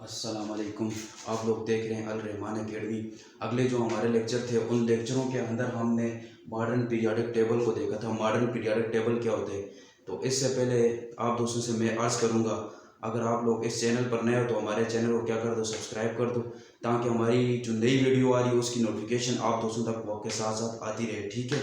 अस्सलाम वालेकुम। आप लोग देख रहे हैं अल रहमान अकेडमी। अगले जो हमारे लेक्चर थे उन लेक्चरों के अंदर हमने मॉडर्न पीरियोडिक टेबल को देखा था। मॉडर्न पीरियोडिक टेबल क्या होते हैं, तो इससे पहले आप दोस्तों से मैं अर्ज़ करूंगा, अगर आप लोग इस चैनल पर नए हो तो हमारे चैनल को क्या कर दो, सब्सक्राइब कर दो, ताकि हमारी जो नई वीडियो आ रही है उसकी नोटिफिकेशन आप दोस्तों तक वक्त के साथ साथ आती रहे। ठीक है,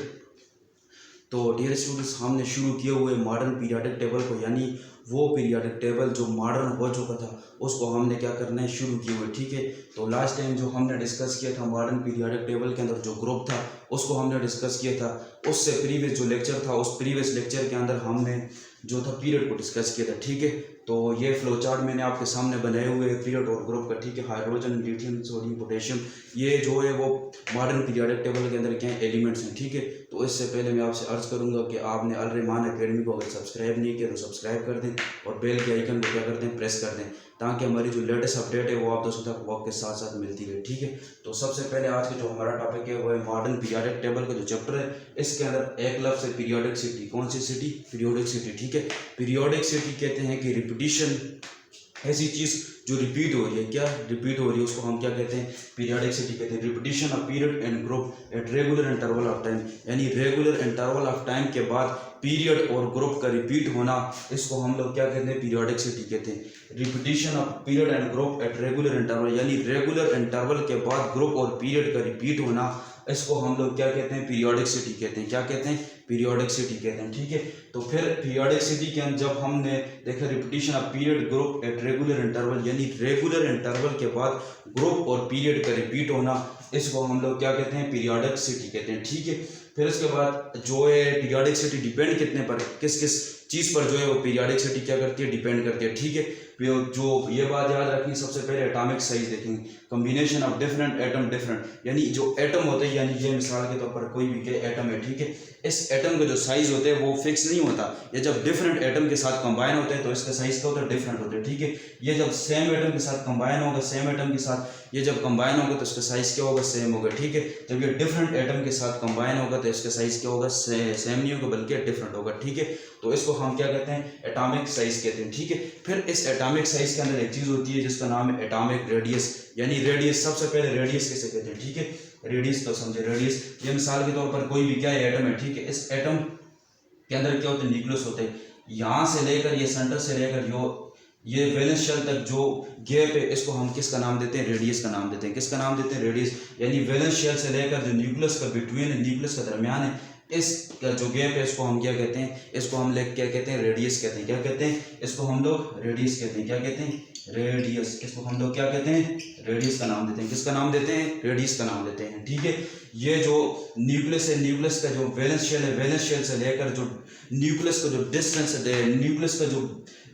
तो डियर स्टूडेंट्स, हमने शुरू किए हुए मॉडर्न पीरियोडिक टेबल को, यानी वो पीरियोडिक टेबल जो मॉडर्न हो चुका था उसको हमने क्या करना है, शुरू किए हुए। ठीक है, तो लास्ट टाइम जो हमने डिस्कस किया था मॉडर्न पीरियोडिक टेबल के अंदर जो ग्रुप था उसको हमने डिस्कस किया था। उससे प्रीवियस जो लेक्चर था उस प्रीवियस लेक्चर के अंदर हमने जो था पीरियड को डिस्कस किया था। ठीक है, तो ये फ्लो चार्ट मैंने आपके सामने बनाए हुए पीरियड और ग्रुप का। ठीक है, हाइड्रोजन, लिथियम, सोडियम, पोटेशियम, ये जो है वो मॉडर्न पीरियोडिक टेबल के अंदर क्या है, एलिमेंट्स हैं। ठीक है, तो इससे पहले मैं आपसे अर्ज़ करूंगा कि आपने अल रहमान अकेडमी को अगर सब्सक्राइब नहीं किया तो सब्सक्राइब कर दें और बेल के आइकन को क्या करते हैं, प्रेस कर दें, ताकि हमारी जो लेटेस्ट अपडेट है वो आप दोस्तों तक वक्त के साथ साथ मिलती रहे। ठीक है, तो सबसे पहले आज के जो हमारा टॉपिक है वो है मॉडर्न पीरियोडिक टेबल का जो चैप्टर है। इसके अंदर एक लफ्ज़ है पीरियोडिसिटी। कौन सी सिटी? पीरियोडिसिटी। ठीक है, पीरियोडिसिटी कहते हैं कि रिपीटिशन, ऐसी चीज़ जो रिपीट हो रही है, क्या रिपीट हो रही है, उसको हम क्या कहते हैं, पीरियोडिसिटी कहते हैं। Repetition of period and group at regular interval of time, यानी रेगुलर इंटरवल ऑफ टाइम के बाद पीरियड और ग्रुप का रिपीट होना, इसको हम लोग क्या कहते हैं, पीरियोडिसिटी कहते हैं। Repetition of period and group at regular interval, यानी रेगुलर इंटरवल के बाद ग्रुप और पीरियड का रिपीट होना, इसको हम लोग क्या कहते हैं, पीरियोडिसिटी कहते हैं। क्या कहते हैं? पीरियोडिसिटी कहते हैं। ठीक है, तो फिर पीरियोडिसिटी के अंदर जब हमने देखा repetition of period group at regular interval, यानी रेगुलर इंटरवल के बाद ग्रुप और पीरियड का रिपीट होना, इसको हम लोग क्या कहते हैं, पीरियोडिसिटी कहते हैं। ठीक है, फिर उसके बाद जो है पीरियोडिसिटी डिपेंड कितने पर, किस किस चीज़ पर जो है वो पीरियोडिसिटी क्या करती है, डिपेंड करती है। ठीक है, जो ये बात याद रखनी, सबसे पहले एटॉमिक साइज देखेंगे, combination of different atom different, यानी जो एटम होते हैं, यानी ये मिसाल के तौर पर कोई भी के एटम है। ठीक है, इस एटम का जो साइज होते हैं वो फिक्स नहीं होता, ये जब डिफरेंट एटम के साथ कंबाइन होते हैं तो इसका साइज क्या होता है, डिफरेंट होता है। ठीक है, ये जब सेम एटम के साथ कंबाइन होगा, सेम एटम के साथ ये जब कंबाइन होगा तो इसका साइज क्या होगा, सेम होगा। ठीक है, जब ये डिफरेंट एटम के साथ कंबाइन होगा तो इसका साइज क्या होगा, सेम नहीं होगा बल्कि डिफरेंट होगा। ठीक है, तो इसको हम क्या कहते हैं, एटॉमिक साइज कहते हैं। ठीक है, फिर इस एटॉमिक साइज के अंदर एक चीज होती है जिसका नाम है एटॉमिक रेडियस, यानी रेडियस। सबसे पहले रेडियस किसे कहते हैं? ठीक है, रेडियस तो समझे, रेडियस ये मिसाल के तौर पर कोई भी क्या है, एटम है। ठीक है, इस एटम के अंदर क्या होते हैं, न्यूक्लियस होते हैं। यहाँ से लेकर ये सेंटर से लेकर जो ये वैलेंस शेल तक जो गैप है, इसको हम किसका नाम देते हैं, रेडियस का नाम देते हैं। किसका नाम देते हैं? रेडियस, यानी वैलेंस शेल से लेकर जो न्यूक्लियस का बिटवीन न्यूक्लियस का दरमियान है, इसका जो गैप है इसको हम क्या कहते हैं, इसको हम लोग क्या कहते हैं, रेडियस कहते हैं। क्या कहते हैं? इसको हम लोग रेडियस कहते हैं। क्या कहते हैं? रेडियस। इसको हम लोग क्या कहते हैं, रेडियस का नाम देते हैं। किसका नाम देते हैं? रेडियस का नाम देते हैं। ठीक है, ये जो न्यूक्लियस है, न्यूक्लियस का जो वैलेंस शेल है, वैलेंस शेल से लेकर जो न्यूक्लियस का जो डिस्टेंस है, न्यूक्लियस का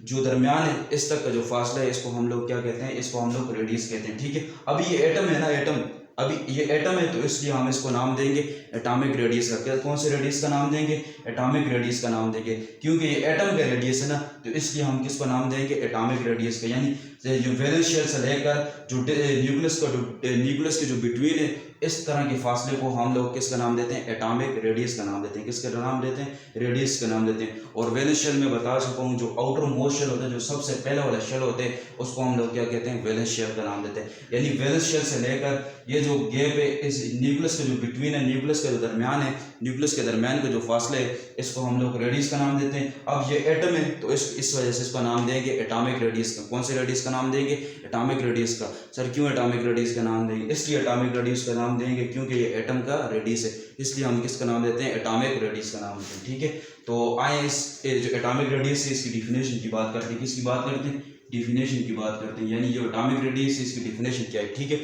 जो दरमियान है, इस तक का जो फासला है, इसको हम लोग क्या कहते हैं, इसको हम लोग रेडियस कहते हैं। ठीक है, अभी ये एटम है ना, एटम, अभी ये एटम है तो इसलिए हम इसको नाम देंगे एटॉमिक रेडियस का। क्या, कौन से रेडियस का नाम देंगे? एटॉमिक रेडियस का नाम देंगे, क्योंकि ये एटम का रेडियस है ना, तो इसलिए हम किसको नाम देंगे, एटॉमिक रेडियस का। यानी जो वैलेंस शेल से लेकर जो न्यूक्लियस के जो बिटवीन है, इस तरह के फासले को हम लोग किसका नाम देते हैं, एटॉमिक रेडियस का नाम देते हैं। किसका नाम देते हैं? रेडियस का नाम देते हैं। और वैलेंस शेल में बता चुका हूँ, जो आउटर मोस्ट शेल होता है, जो सबसे पहले वाला शेल होते हैं, उसको हम लोग क्या कहते हैं, वैलेंस शेल का नाम देते हैं। यानी वैलेंस शेल से लेकर ये जो गैप है, इस न्यूक्लियस का जो बिटवीन है, न्यूक्लियस का जो दरमियान है, न्यूक्लियस के दरमियान का जो फासले है, इसको हम लोग रेडियस का नाम देते हैं। अब ये एटम है तो इस वजह से इसका नाम देंगे एटॉमिक रेडियस का। कौन से रेडियस का नाम देंगे? एटॉमिक रेडियस का। सर क्यों एटॉमिक रेडियस का नाम देंगे? इसलिए एटॉमिक रेडियस का नाम देंगे क्योंकि ये एटम का रेडियस है, इसलिए हम किसका नाम देते हैं, एटॉमिक रेडियस का नाम देते हैं। ठीक है, तो आए इस जो एटॉमिक रेडियस है इसकी डिफिनेशन की बात करते हैं। किसकी बात करते हैं? डिफिनेशन की बात करते हैं, यानी जो एटॉमिक रेडियस है इसकी डिफिनेशन क्या है। ठीक है,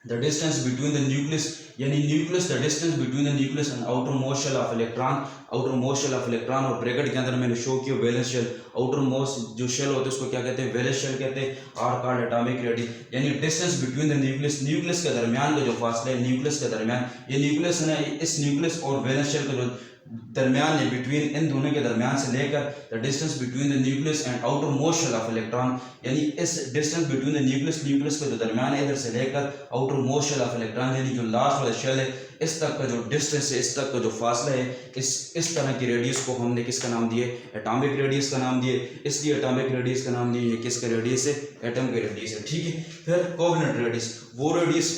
the distance between the nucleus, यानी nucleus, the distance between the nucleus and outer most shell of electron, outer most shell of electron, और ब्रैकेट के अंदर मैंने शो किया वैलेंस शेल। आउटर मोस्ट जो शेल होते हैं उसको क्या कहते हैं, वैलेंस शेल कहते हैं। आर कॉल्ड एटॉमिक रेडियस, यानी distance between the nucleus, nucleus के दरमियान का जो फासला है, न्यूक्लियस के दरमियान, ये न्यूक्लियस है ना, इस न्यूक्लियस और वैलेंस शेल का जो दरमियान है, बिटवीन, इन दोनों के दरमियान से लेकर the distance between the nucleus and outer most shell of electron, यानी इस distance between the nucleus, nucleus का जो दरमियान है इधर से लेकर outer most shell of electron, यानी जो लास्ट वाला शेल है, इस तक का जो डिस्टेंस है, इस तक का जो फासला है, इस तरह की रेडियस को हमने किसका नाम दिए, एटॉमिक रेडियस का नाम दिए। इसलिए एटॉमिक रेडियस का नाम दिए, ये किसका रेडियस है, एटम के रेडियस है, ठीक है। फिर कोवेलेंट रेडियस, वो रेडियस,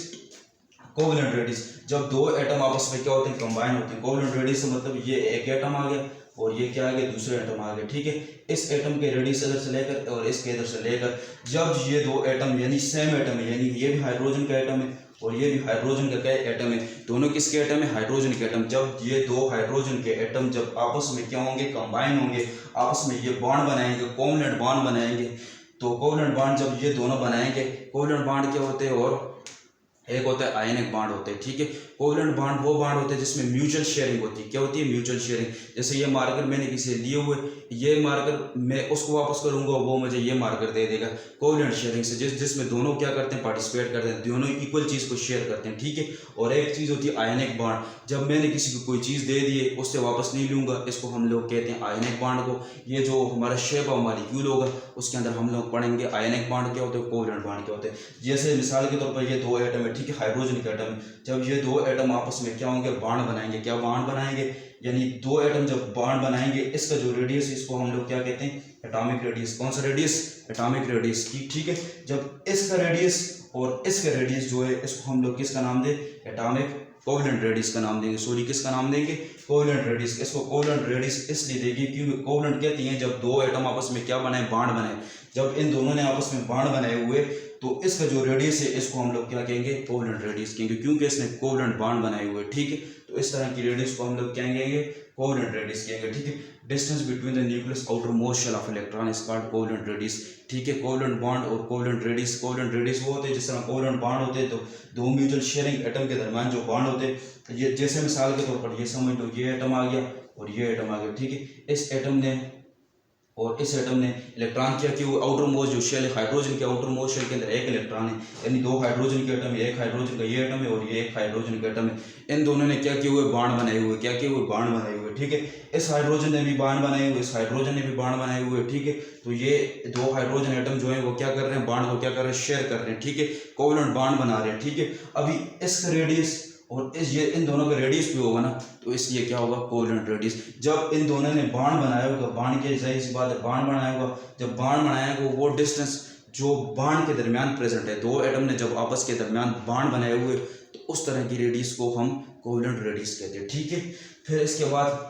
कोवेलेंट रेडियस जब दो एटम आपस में क्या होते हैं, कंबाइन होते हैं। कोवेलेंट रेडियस से मतलब ये एक एटम आ गया और ये क्या आ गया, दूसरे एटम आ गया, ठीक है। इस एटम के रेडियस इधर से लेकर और इसके इधर से लेकर, जब ये दो एटम यानी सेम एटम है, यानी ये भी हाइड्रोजन का एटम है और ये भी हाइड्रोजन का क्या एटम है, दोनों किसके एटम है, हाइड्रोजन के एटम। जब ये दो हाइड्रोजन के एटम जब आपस में क्या होंगे, कंबाइन होंगे, आपस में ये बॉन्ड बनाएंगे, कोवेलेंट बॉन्ड बनाएंगे। तो कोवेलेंट बॉन्ड जब ये दोनों बनाएंगे, कोवेलेंट बॉन्ड क्या होते हैं, और एक होता है आयनिक बॉन्ड होते हैं, ठीक है। कोवेलेंट बॉन्ड वो बॉन्ड होते हैं जिसमें म्यूचुअल शेयरिंग होती है। क्या होती है, म्यूचुअल शेयरिंग। जैसे ये मार्कर मैंने किसी लिए हुए, ये मार्कर मैं उसको वापस करूंगा, वो मुझे ये मार्कर दे देगा। कोवेलेंट शेयरिंग से जिसमें दोनों क्या करते हैं, पार्टिसिपेट करते हैं, दोनों इक्वल चीज़ को शेयर करते हैं, ठीक है। और एक चीज़ होती है आयनिक बॉन्ड, जब मैंने किसी को कोई चीज़ दे दी है उससे वापस नहीं लूँगा, इसको हम लोग कहते हैं आयनिक बॉन्ड को। ये जो हमारा शेप ऑफ मॉलिक्यूल होगा उसके अंदर हम लोग पढ़ेंगे आयनिक बॉन्ड क्या होते हैं, कोवेलेंट बॉन्ड क्या होते हैं। जैसे मिसाल के तौर पर ये दो एटम है, ठीक है, हाइड्रोजन के एटम। जब ये दो एटम आपस में क्या होंगे, बॉन्ड बनाएंगे। क्या बॉन्ड बनाएंगे, यानी दो एटम जब बॉन्ड बनाएंगे, इसका जो रेडियस है इसको हम लोग क्या कहते हैं, एटॉमिक रेडियस। कौन सा रेडियस, एटॉमिक रेडियस की, ठीक है। जब इसका रेडियस और इसका रेडियस जो है इसको हम लोग किसका नाम दें, एटॉमिक कोवेलेंट रेडियस का नाम देंगे। सॉरी, किसका नाम देंगे, कोवेलेंट रेडियस। इसको कोवेलेंट रेडियस इसलिए देंगे क्योंकि कोवेलेंट कहती हैं जब दो एटम आपस में क्या बनाए, बॉन्ड बनाए। जब इन दोनों ने आपस में बॉन्ड बनाए हुए तो इसका जो रेडियस है इसको हम लोग क्या कहेंगे, कोवेलेंट रेडियस कहेंगे, क्योंकि इसने कोवेलेंट बॉन्ड बनाए हुए, ठीक है। तो इस तरह की रेडियस को हम लोग क्या कहेंगे, कोवेलेंट रेडियस कहेंगे, ठीक है। Distance between the nucleus outer most shell of electron is called covalent radius, ठीक है। कोवेलेंट बॉन्ड और कोवेलेंट रेडियस, कोवेलेंट रेडियस वो होते हैं जिस तरह कोवेलेंट बॉन्ड होते हैं तो दो म्यूचुअल शेयरिंग एटम के दरमियान जो बॉन्ड होते हैं। ये जैसे मिसाल के तौर पर ये समझ लो, ये एटम आ गया और ये एटम आ गया, ठीक है। इस एटम ने और इस एटम ने इलेक्ट्रॉन किया कि वो आउटर मोस्ट जो शेल है, हाइड्रोजन के आउटर मोस्ट शेल के अंदर एक इलेक्ट्रॉन है, यानी दो हाइड्रोजन के एटम है, एक हाइड्रोजन का ये एटम है और ये एक हाइड्रोजन का एटम है। इन दोनों ने क्या किए हुए, बॉन्ड बनाए हुए, क्या किए हुए, बॉन्ड बनाए हुए, ठीक है। इस हाइड्रोजन ने भी बॉन्ड बनाए हुए, इस हाइड्रोजन ने भी बॉन्ड बनाए हुए, ठीक है। तो ये दो हाइड्रोजन एटम जो है वो क्या कर रहे हैं, बॉन्ड को क्या कर रहे हैं, शेयर कर रहे हैं, ठीक है। कोवेलेंट बॉन्ड बना रहे हैं, ठीक है। अभी इसका रेडियस और ये इन दोनों का रेडियस भी होगा ना, तो इसलिए क्या होगा, कोवेलेंट रेडियस। जब इन दोनों ने बॉन्ड बनाया होगा, बॉन्ड के जाहिर सी बात है बॉन्ड बनाया होगा, जब बॉन्ड बनाया होगा वो डिस्टेंस जो बॉन्ड के दरमियान प्रेजेंट है, दो एटम ने जब आपस के दरमियान बॉन्ड बनाए हुए तो उस तरह की रेडियस को हम कोवेलेंट रेडियस कहते हैं, ठीक है। फिर इसके बाद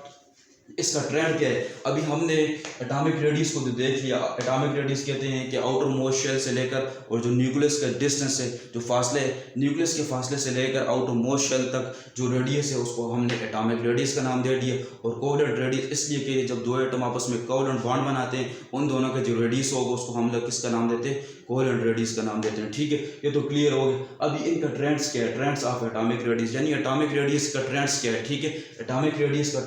इसका ट्रेंड क्या है, अभी हमने एटॉमिक रेडियस को तो देख लिया। एटॉमिक रेडियस कहते हैं कि आउटर मोस्ट शेल से लेकर और जो न्यूक्लियस का डिस्टेंस है, जो फासले है, न्यूक्लियस के फासले से लेकर आउटर मोस्ट शेल तक जो रेडियस है उसको हमने एटॉमिक रेडियस का नाम दे दिया। और कोवेलेंट रेडियस इसलिए कि जब दो एटम आपस में कोवेलेंट बॉन्ड बनाते हैं उन दोनों का जो रेडियस होगा उसको हम लोग किसका नाम देते हैं, कोवेलेंट रेडियस का नाम देते हैं, ठीक है। ये तो क्लियर हो गया। अभी इनका ट्रेंड्स क्या है, ट्रेंड्स ऑफ एटॉमिक रेडियस, यानी एटॉमिक रेडियस का ट्रेंड्स क्या है, ठीक है। एटॉमिक रेडियस का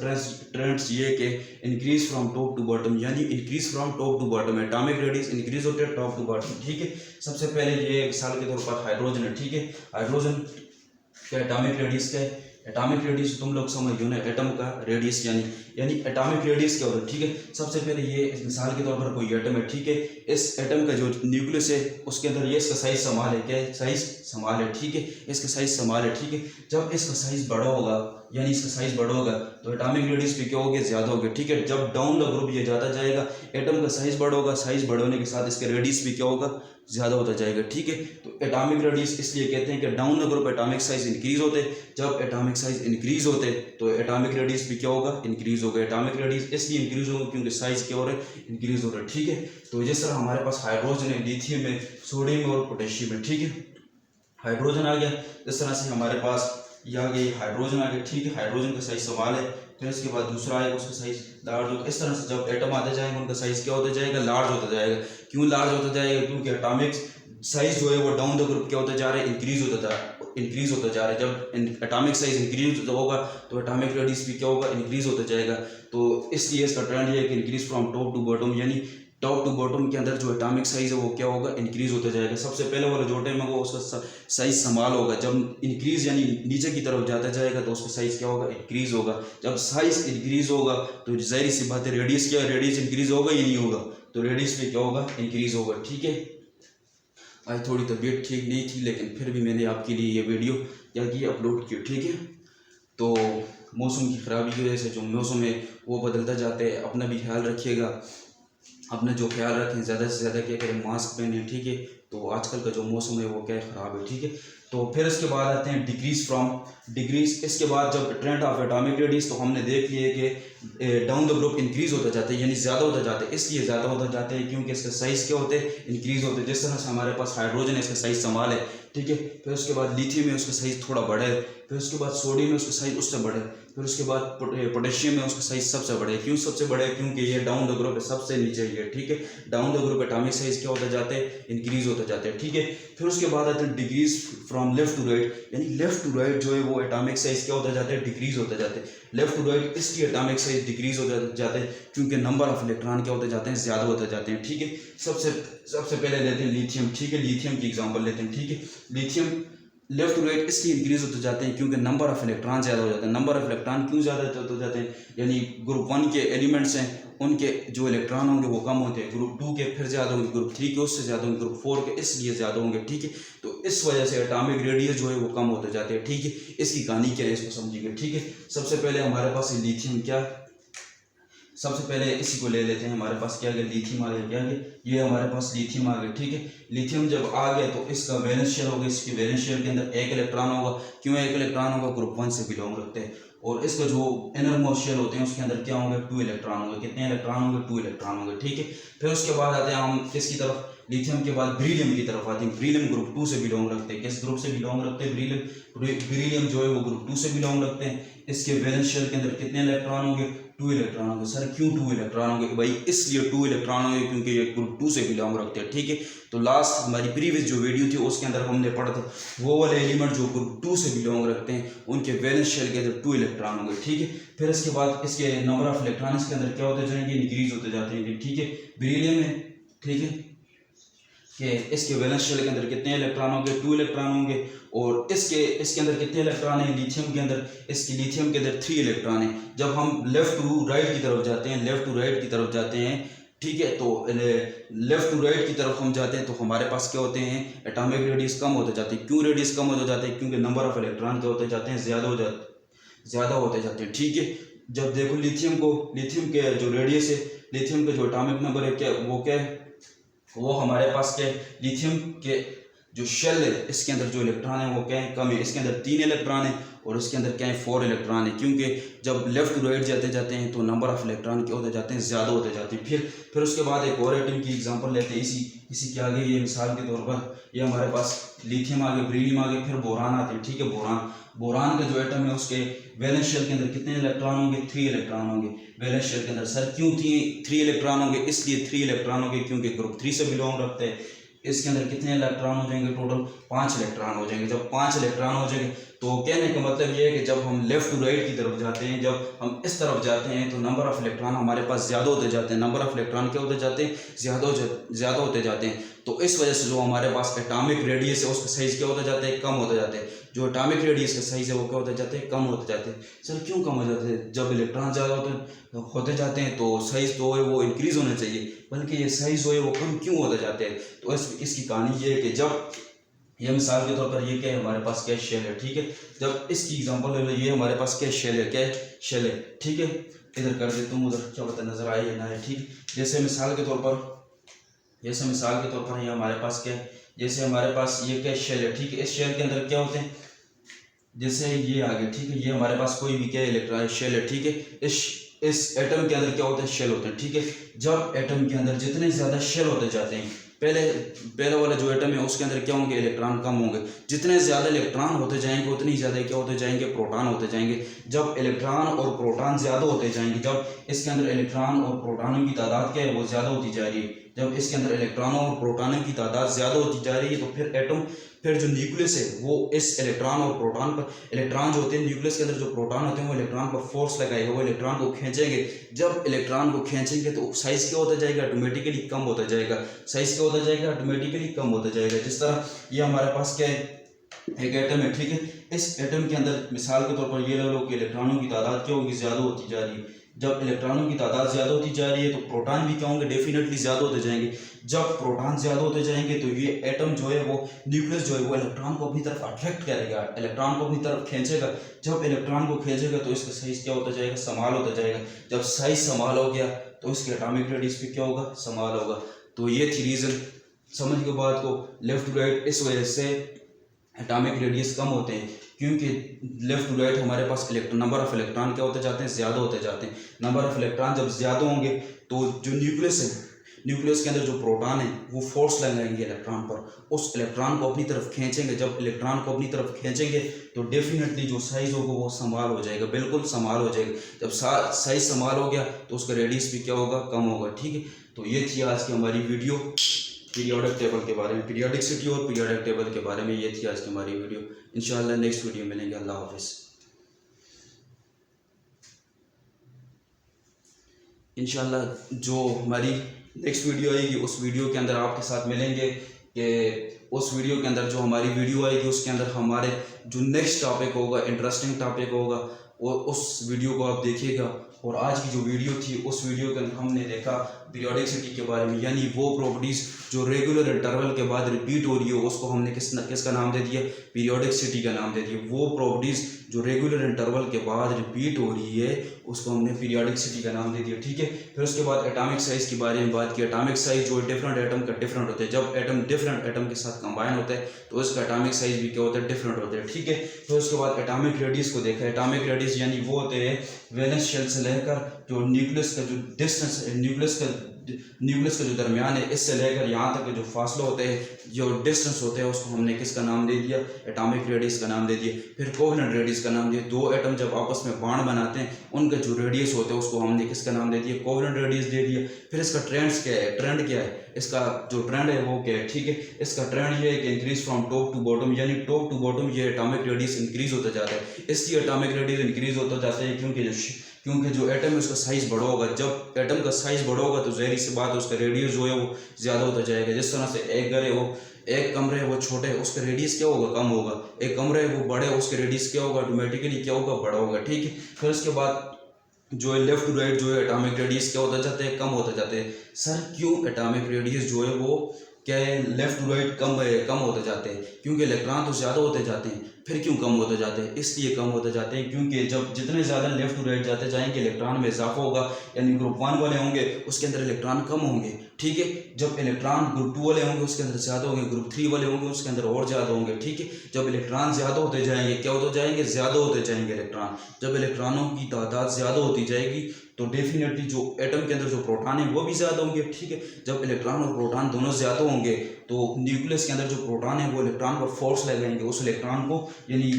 ट्रेंड्स ये कि increase from top to bottom, यानी increase from top to bottom. Atomic radius increase होते हैं टॉप टू बॉटम, ठीक है। सबसे पहले ये मिसाल के तौर पर हाइड्रोजन है, ठीक है। हाइड्रोजन का एटॉमिक रेडियस क्या है, एटॉमिक रेडियस तुम लोग समझ लो ना, एटम का रेडियस यानी एटॉमिक रेडियस क्या होता है, ठीक है। सबसे पहले ये मिसाल के तौर पर कोई एटम है, ठीक है। इस एटम का जो न्यूक्लियस है उसके अंदर ये इसका साइज संभाल है, क्या है, साइज संभाल है, ठीक है। इसका साइज संभाल है, ठीक है। जब इसका साइज बड़ा होगा, यानी इसका साइज बड़ा होगा तो एटॉमिक रेडियस भी क्या होगा, ज़्यादा होगा, ठीक है। जब डाउन द ग्रुप ये ज़्यादा जाएगा, एटम का साइज बड़ा होगा, साइज बड़े होने के साथ इसका रेडियस भी क्या होगा, ज़्यादा होता जाएगा, ठीक है। तो एटॉमिक रेडियस इसलिए कहते हैं कि down the group atomic size increase होते हैं। जब एटॉमिक साइज इंक्रीज होते तो एटॉमिक रेडियस भी क्या होगा, इंक्रीज होगा। एटॉमिक रेडियस इसलिए इंक्रीज होगा क्योंकि साइज क्या हो रहा है, इंक्रीज हो रहा है, ठीक है। तो जिस तरह हमारे पास हाइड्रोजन है, लिथियम है, सोडियम और पोटेशियम है, ठीक है। हाइड्रोजन आ गया, इस तरह से हमारे पास ये आ गई, हाइड्रोजन आ गया, ठीक है। हाइड्रोजन का साइज सवाल है, फिर इसके बाद दूसरा आएगा उसका साइज लार्ज होगा। इस तरह से जब एटम आते जाएंगे उनका साइज क्या होता जाएगा, लार्ज होता जाएगा। क्यों लार्ज होता जाएगा, क्योंकि एटॉमिक साइज जो है वो डाउन द ग्रुप क्या होता जा रहा है, इंक्रीज होता जा रहा है। जब एटॉमिक साइज इंक्रीज होगा तो एटॉमिक रेडियस भी क्या होगा, इंक्रीज होता जाएगा। तो इसलिए इसका ट्रेंड ये है कि increase from top to bottom, यानी टॉप टू बॉटम के अंदर जो एटॉमिक साइज है वो क्या होगा, इंक्रीज होता जाएगा। सबसे पहले वाला जो एटम है वो उसका साइज समाल होगा, जब इंक्रीज यानी नीचे की तरफ जाता जाएगा तो उसका साइज क्या होगा, इंक्रीज होगा। जब साइज इंक्रीज होगा तो जाहिर सी बात है रेडियस क्या, रेडियस इंक्रीज होगा या नहीं होगा, तो रेडियस में क्या होगा, इंक्रीज होगा, ठीक है। आज थोड़ी तबीयत ठीक नहीं थी लेकिन फिर भी मैंने आपके लिए ये वीडियो क्या की, अपलोड की, ठीक है। तो मौसम की ख़राबी की वजह से जो मौसम है वो बदलता जाता है। अपना भी ख्याल रखिएगा, अपना जो ख्याल रखें, ज़्यादा से ज़्यादा क्या करें, मास्क पहने, ठीक है। तो आजकल का जो मौसम है वो क्या है, ख़राब है, ठीक है। तो फिर इसके बाद आते हैं डिक्रीज फ्रॉम डिक्रीज। इसके बाद जब ट्रेंड ऑफ एटॉमिक रेडियस, तो हमने देख लिया कि डाउन द ग्रुप इंक्रीज होता जाता है, यानी ज़्यादा होता जाता है। इसलिए ज़्यादा होता जाता है क्योंकि इसका साइज़ क्या होते हैं, इंक्रीज होते हैं। जिस तरह से हमारे पास हाइड्रोजन है, इसका साइज़ समाल है, ठीक है। फिर उसके बाद लिथियम में उसका साइज़ थोड़ा बड़ा है, फिर उसके बाद सोडियम में उसका साइज़ उससे बड़ा है, फिर उसके बाद पोटेशियम में उसका साइज़ सबसे बड़ा है। क्यों सबसे बड़ा है, क्योंकि ये डाउन द ग्रुप है, सबसे नीचे ये, ठीक है। Down the group atomic size क्या होता जाता है, इंक्रीज होता जाता है, ठीक है। फिर उसके बाद आते हैं decrease from left to right, यानी लेफ्ट टू राइट जो है वो एटॉमिक साइज़ क्या होता जाता है, डिक्रीज होता जाता है। लेफ्ट टू राइट इसकी एटॉमिक साइज़ डिक्रीज हो जाता है क्योंकि नंबर ऑफ इलेक्ट्रॉन क्या होते जाते हैं, ज़्यादा होते जाते हैं, ठीक है। सबसे पहले लेते हैं लिथियम, ठीक है। लिथियम की एग्जांपल लेते हैं, ठीक है। लिथियम लेफ्ट टू राइट इसलिए इंक्रीज होते जाते हैं क्योंकि नंबर ऑफ इलेक्ट्रॉन ज़्यादा हो जाते हैं। नंबर ऑफ इलेक्ट्रॉन क्यों ज़्यादा होते जाते हैं, यानी ग्रुप 1 के एलिमेंट्स हैं, उनके जो इलेक्ट्रॉन होंगे वो कम होते हैं, ग्रुप 2 के फिर ज़्यादा होंगे, ग्रुप 3 के उससे ज़्यादा होंगे, ग्रुप 4 के इसलिए ज़्यादा होंगे, ठीक है। तो इस वजह से एटॉमिक रेडियस जो है वो कम होते जाते हैं, ठीक है। इसकी कहानी क्या है, इसको समझिएगा, ठीक है। सबसे पहले हमारे पास लिथियम क्या, सबसे पहले इसी को ले लेते हैं। हमारे पास क्या गया, लिथियम आ गया, क्या गया, ये हमारे पास लिथियम आ गया, ठीक है। लिथियम जब आ गया तो इसका वैलेंस शेल होगा, इसके वैलेंस शेल के अंदर एक इलेक्ट्रॉन होगा। क्यों एक इलेक्ट्रॉन होगा, ग्रुप 1 से बिलोंग रखते हैं। और इसका जो इनर मोस्ट शेल होते हैं उसके अंदर क्या होंगे, 2 इलेक्ट्रॉन होंगे। कितने इलेक्ट्रॉन होंगे, 2 इलेक्ट्रॉन होंगे, ठीक है। फिर उसके बाद आते हैं हम किसकी तरफ, लिथियम के बाद ब्रीलियम की तरफ आते हैं। ब्रीलियम ग्रुप 2 से बिलोंग रखते हैं। किस ग्रुप से बिलोंग रखते हैं, ब्रीलियम जो है वो ग्रुप 2 से बिलोंग रखते हैं। इसके वैलेंस शेल के अंदर कितने इलेक्ट्रॉन होंगे, 2 इलेक्ट्रॉन होंगे। सर क्यों 2 इलेक्ट्रॉन होंगे, भाई इसलिए 2 इलेक्ट्रॉन होंगे क्योंकि ये ग्रुप 2 से बिलोंग रखते हैं, ठीक है। तो लास्ट हमारी प्रीवियस जो वीडियो थी उसके अंदर हमने पढ़ा था वो वाले एलिमेंट जो ग्रुप 2 से बिलोंग रखते हैं उनके वैलेंस शेल के अंदर 2 इलेक्ट्रॉन होंगे, ठीक है। फिर इसके बाद इसके नंबर ऑफ इलेक्ट्रॉन के अंदर क्या होते जाएंगे, इंक्रीज होते जाते हैं, ठीक है। बेरिलियम में, ठीक है, कि इसके वैलेंस शेल के अंदर कितने इलेक्ट्रॉन होंगे, 2 इलेक्ट्रॉन होंगे। और इसके अंदर कितने इलेक्ट्रॉन हैं, लिथियम के अंदर, इसकी लिथियम के अंदर 3 इलेक्ट्रॉन है। जब हम लेफ्ट टू राइट की तरफ जाते हैं, लेफ्ट टू राइट की तरफ जाते हैं, ठीक है, तो लेफ्ट टू राइट की तरफ हम जाते हैं तो हमारे पास क्या होते हैं, एटॉमिक रेडियस कम होते जाते हैं। क्यों रेडियस कम होते जाते हैं, क्योंकि नंबर ऑफ इलेक्ट्रॉन क्या होते जाते हैं, ज़्यादा होते जाते हैं, ठीक है। जब देखो लिथियम के जो रेडियस है, लिथियम का जो एटॉमिक नंबर है क्या, वो क्या है, वो हमारे पास क्या है, लिथियम के जो शेल है इसके अंदर जो इलेक्ट्रॉन है वो क्या है, कम है। इसके अंदर 3 इलेक्ट्रॉन है और इसके अंदर क्या है, 4 इलेक्ट्रॉन है। क्योंकि जब लेफ्ट टू राइट जाते हैं तो नंबर ऑफ इलेक्ट्रॉन क्या होते जाते हैं, ज़्यादा होते जाते हैं। फिर उसके बाद एक और एटम की एग्जांपल लेते हैं। इसी के आगे ये मिसाल के तौर पर ये हमारे पास लिथियम आगे, ब्रीलियम आगे, फिर बोरान आते हैं, ठीक है। बोरान का जो एटम है उसके वैलेंस शेल के अंदर कितने इलेक्ट्रॉन होंगे, 3 इलेक्ट्रॉन होंगे वैलेंस शेल के अंदर। सर क्यों 3 इलेक्ट्रॉन होंगे, इसलिए 3 इलेक्ट्रॉन होंगे क्योंकि ग्रुप 3 से बिलोंग रखते हैं। इसके अंदर कितने इलेक्ट्रॉन हो जाएंगे, टोटल 5 इलेक्ट्रॉन हो जाएंगे। जब 5 इलेक्ट्रॉन हो जाएंगे तो कहने का मतलब ये है कि जब हम लेफ्ट टू राइट की तरफ जाते हैं, जब हम इस तरफ जाते हैं तो नंबर ऑफ इलेक्ट्रॉन हमारे पास ज़्यादा होते जाते हैं। नंबर ऑफ इलेक्ट्रॉन क्या होते जाते हैं, ज़्यादा होते जाते हैं। तो इस वजह से जो हमारे पास एटॉमिक रेडियस है उसका साइज़ क्या होता जाता है, कम होते जाते हैं। जो एटॉमिक रेडियस का साइज़ है वो क्या होते जाते हैं, कम होते जाते हैं। सर क्यों कम हो जाते हैं, जब इलेक्ट्रॉन ज़्यादा होते जाते हैं तो साइज़ तो है वो इंक्रीज़ होना चाहिए, बल्कि ये साइज़ जो है वो कम क्यों होते जाते हैं। तो इसकी कहानी ये है कि जब ये मिसाल के तौर पर ये क्या है, हमारे पास क्या शेल है, ठीक है। जब इसकी एग्जांपल ले लो, ये हमारे पास क्या शेल है, क्या शेल है, ठीक है। इधर कर देता हूँ, उधर क्या पता नजर आए या ना है, ठीक। जैसे मिसाल के तौर पर ये हमारे पास क्या है, जैसे हमारे पास ये क्या शेल है, ठीक है। इस शेल के अंदर क्या होते हैं, जैसे ये आगे, ठीक है, ये हमारे पास कोई भी क्या इलेक्ट्रॉन शेल है, ठीक है। इस एटम के अंदर क्या होते हैं, शेल होते हैं, ठीक है। जब एटम के अंदर जितने ज़्यादा शेल होते जाते हैं, पहले वाला जो एटम है उसके अंदर क्या होंगे, इलेक्ट्रॉन कम होंगे। जितने ज़्यादा इलेक्ट्रॉन होते जाएंगे उतनी ही ज़्यादा क्या होते जाएंगे, प्रोटॉन होते जाएंगे। जब इलेक्ट्रॉन और प्रोटॉन ज़्यादा होते जाएंगे, जब इसके अंदर इलेक्ट्रॉन और प्रोटॉनों की तादाद क्या है, वो ज़्यादा होती जा रही है, जब इसके अंदर इलेक्ट्रॉनों और प्रोटॉनों की तादाद ज़्यादा होती जा रही है तो फिर जो न्यूक्लियस है वो इस इलेक्ट्रॉन और प्रोटॉन पर, इलेक्ट्रॉन जो होते हैं न्यूक्लियस के अंदर जो प्रोटॉन होते हैं वो इलेक्ट्रॉन पर फोर्स लगाएगा, वो इलेक्ट्रॉन को खींचेंगे। जब इलेक्ट्रॉन को खींचेंगे तो साइज़ क्या होता जाएगा, ऑटोमेटिकली कम होता जाएगा। साइज़ क्या होता जाएगा, ऑटोमेटिकली कम होता जाएगा। जिस तरह ये हमारे पास क्या है, एक एटम है, ठीक है। इस एटम के अंदर मिसाल के तौर पर ये ले लो कि इलेक्ट्रॉनों की तादाद क्या होगी, ज़्यादा होती जा रही है। जब इलेक्ट्रॉनों की तादाद ज़्यादा होती जा रही है तो प्रोटॉन भी क्या होंगे, डेफिनेटली ज़्यादा होते जाएंगे। जब प्रोटॉन ज़्यादा होते जाएंगे तो ये एटम जो है वो, न्यूक्लियस जो है वो इलेक्ट्रॉन को अपनी तरफ अट्रैक्ट करेगा, इलेक्ट्रॉन को अपनी तरफ खींचेगा। जब इलेक्ट्रॉन को खींचेगा तो इसका साइज क्या होता जाएगा, स्मॉल होता जाएगा। जब साइज स्मॉल हो गया तो इसके एटॉमिक रेडियस भी क्या होगा, स्मॉल होगा। तो ये थी रीज़न, समझ के बात को। लेफ्ट टू राइट इस वजह से एटॉमिक रेडियस कम होते हैं, क्योंकि लेफ्ट टू राइट हमारे पास नंबर ऑफ इलेक्ट्रॉन क्या होते जाते हैं, ज़्यादा होते जाते हैं। नंबर ऑफ इलेक्ट्रॉन जब ज़्यादा होंगे तो जो न्यूक्लियस है, न्यूक्लियस के अंदर जो प्रोटॉन है वो फोर्स लगाएंगे इलेक्ट्रॉन पर, उस इलेक्ट्रॉन को अपनी तरफ खींचेंगे। जब इलेक्ट्रॉन को अपनी तरफ खींचेंगे तो डेफिनेटली जो साइज होगा वो स्मॉल हो जाएगा, बिल्कुल स्मॉल हो जाएगा। जब साइज स्मॉल हो गया तो उसका रेडियस भी क्या होगा, कम होगा। ठीक है, तो ये थी आज की हमारी वीडियो पीरियोडिक टेबल के बारे में, पीरियोडिसिटी और पीरियोडिक टेबल के बारे में। ये थी आज की हमारी वीडियो। इंशाल्लाह नेक्स्ट वीडियो मिलेंगे। अल्लाह हाफिज़। इंशाल्लाह जो हमारी नेक्स्ट वीडियो आएगी उस वीडियो के अंदर आपके साथ मिलेंगे, कि उस वीडियो के अंदर जो हमारी वीडियो आएगी उसके अंदर हमारे जो नेक्स्ट टॉपिक होगा, इंटरेस्टिंग टॉपिक होगा, वो उस वीडियो को आप देखिएगा। और आज की जो वीडियो थी उस वीडियो के अंदर हमने देखा पीरियोडिसिटी के बारे में, यानी वो प्रॉपर्टीज़ जो रेगुलर इंटरवल के बाद रिपीट हो रही है उसको हमने किसका नाम दे दिया, पीरियोडिसिटी का नाम दे दिया। वो प्रॉपर्टीज़ जो रेगुलर इंटरवल के बाद रिपीट हो रही है उसको हमने पीरियोडिसिटी का नाम दे दिया। ठीक है, फिर उसके बाद एटॉमिक साइज़ के बारे में बात की। एटॉमिक साइज़ जो डिफरेंट एटम का डिफरेंट होता है, जब एटम डिफरेंट एटम के साथ कंबाइन होता है तो उसका एटॉमिक साइज़ भी क्या होता है, डिफरेंट होता है। ठीक है, फिर उसके बाद एटॉमिक रेडियस को देखा। एटॉमिक रेडियस यानी वो होते हैं वैलेंस शेल से लेकर जो न्यूक्लियस का जो डिस्टेंस, न्यूक्लियस का जो दरमियान है, इससे लेकर यहाँ तक के जो फासले होते हैं, जो डिस्टेंस होते हैं, उसको हमने किसका नाम दे दिया, एटॉमिक रेडियस का नाम दे दिया। फिर कोवेलेंट रेडियस का नाम दिया। दो एटम जब आपस में बॉन्ड बनाते हैं उनका जो रेडियस होते हैं उसको हमने किसका नाम दे दिया, कोवेलेंट रेडियस दे दिया। फिर इसका ट्रेंड क्या है, इसका जो ट्रेंड है वो क्या है। ठीक है, इसका ट्रेंड ये है कि increase from top to bottom, यानी टॉप टू बॉटम ये एटॉमिक रेडियस इंक्रीज होता जाता है। इसलिए एटॉमिक रेडियस इंक्रीज होता जाता है क्योंकि जो एटम है उसका साइज़ बड़ा होगा। जब एटम का साइज़ बड़ा होगा तो ज़ाहिर सी बात है उसका रेडियस जो है वो ज़्यादा होता जाएगा। जिस तरह से एक घर है वो, एक कमरे है वो छोटे है, उसका रेडियस क्या होगा, कम होगा। एक कमरे है वो बड़े है, उसका रेडियस क्या होगा, ऑटोमेटिकली क्या होगा, बड़ा होगा। ठीक है, फिर उसके बाद जो है लेफ्ट टू राइट जो है एटॉमिक रेडियस क्या होता जाता है, कम होता जाते हैं। सर क्यों एटॉमिक रेडियस जो है वो क्या है, लेफ्ट टू राइट कम होते जाते हैं? क्योंकि इलेक्ट्रॉन तो ज़्यादा होते जाते हैं। फिर क्यों कम होते जाते हैं? इसलिए कम होते जाते हैं क्योंकि जब जितने ज़्यादा लेफ्ट टू राइट जाते जाएंगे इलेक्ट्रॉन में इजाफा होगा, यानी ग्रुप 1 वाले होंगे उसके अंदर इलेक्ट्रॉन कम होंगे। ठीक है, जब इलेक्ट्रॉन ग्रुप 2 वाले होंगे उसके अंदर ज़्यादा होंगे, ग्रुप 3 वाले होंगे उसके अंदर और ज़्यादा होंगे। ठीक है, जब इलेक्ट्रॉन ज़्यादा होते जाएंगे क्या होते जाएंगे, ज़्यादा होते जाएंगे इलेक्ट्रॉन। जब इलेक्ट्रॉनों की तादाद ज़्यादा होती जाएगी तो डेफिनेटली जो एटम के अंदर जो प्रोटॉन है वो भी ज़्यादा होंगे। ठीक है, जब इलेक्ट्रॉन और प्रोटॉन दोनों ज़्यादा होंगे तो न्यूक्लियस के अंदर जो प्रोटॉन है वो इलेक्ट्रॉन पर फोर्स लगाएंगे। उस इलेक्ट्रॉन को, यानी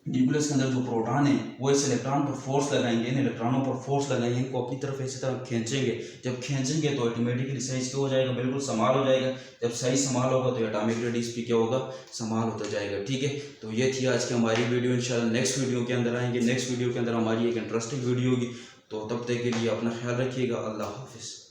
न्यूक्लियस के अंदर जो प्रोटॉन है वो इस इलेक्ट्रॉन पर फोर्स लगाएंगे, इन इलेक्ट्रॉनों पर फोर्स लगाएंगे, इनको अपनी तरफ इसी तरह खींचेंगे। जब खींचेंगे तो ऑटोमेटिकली साइज क्या हो जाएगा, बिल्कुल स्मॉल हो जाएगा। जब साइज स्मॉल होगा तो एटॉमिक रेडियस भी क्या होगा, स्मॉल होता जाएगा। ठीक है, तो ये थी आज की हमारी वीडियो। इंशाल्लाह नेक्स्ट वीडियो के अंदर आएंगे। नेक्स्ट वीडियो के अंदर हमारी एक इंटरेस्टिंग वीडियो होगी। तो तब तक के लिए अपना ख्याल रखिएगा। अल्लाह हाफिज़।